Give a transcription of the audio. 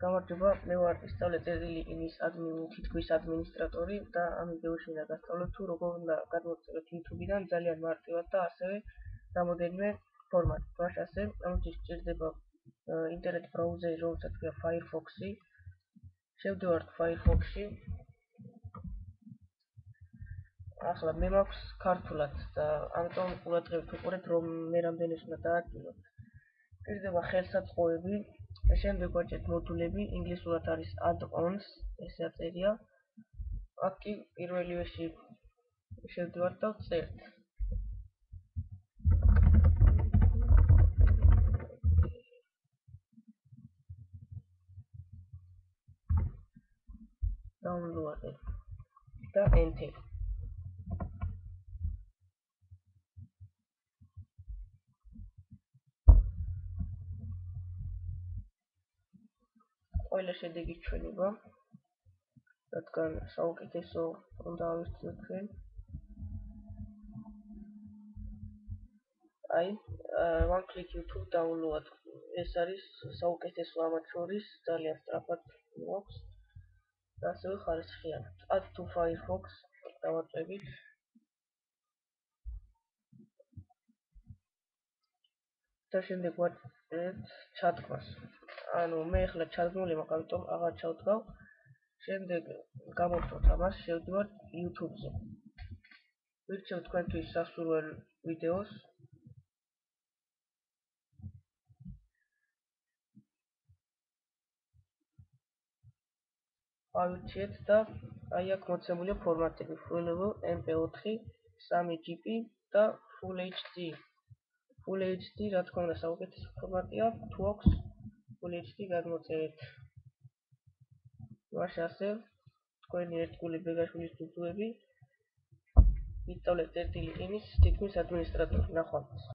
გამარჯობა, მე ვარ ისწავლე წერტილი იმის თითქმის ადმინისტრატორი და ამ ვიდეოში უნდა გასწავლოთ თუ როგორ უნდა გადმოვწეროთ YouTube-დან ძალიან მარტივად და ასევე რამოდენიმე ფორმატით. მაშასე ამისთვის სჭირდება ინტერნეტ ბრაუზერი, რომელსაც ქვია Firefox-ი. შევდივართ Firefox-ში. ახლა მე მაქვს ქართულად და ამიტომ ყურადღებით ვუყურებთ რომ მე რამდენიც უნდა დაადგინოთ. სჭირდება ხელსაწყოები, შემდეგ ვაჭერთ მოდულები, ინგლისურად არის add-ons, ესე აწერია. აქ კი პირველივეში შევდივართ და ვწერთ. Download და enter. ყველა შედეგი ჩვენება, რადგან საუკეთესო უნდა ავირჩიოთ ჩვენ. One click YouTube download. ეს არის საუკეთესო ამათ შორის, ძალიან სწრაფად მოაქვს და ასევე ხარისხიანად. Add to Firefox დავაწვევით. და შემდეგ ვაწერთ ჩადგმას. ანუ მე ახლა ჩადგმული მაქვს, ამიტომ აღარ ჩავდგავ. შემდეგ გამოვთვალთ ამას, შევდივართ YouTube-ზე. ვირჩევთ თქვენთვის სასურველ ვიდეოს. ავირჩიეთ და აი აქ მოცემულია ფორმატები: Full MP4, 3GP და Full HD. Full HD, რა თქმა უნდა, საუკეთესო ფორმატია, თუ აქვს Full HD გადმოწერეთ. მაშასე თქვენი ერთგული ბეგაშვილის დუძუები ისწავლეთ წერტილი იმის თითქმის ადმინისტრატორი. ნახვამდის.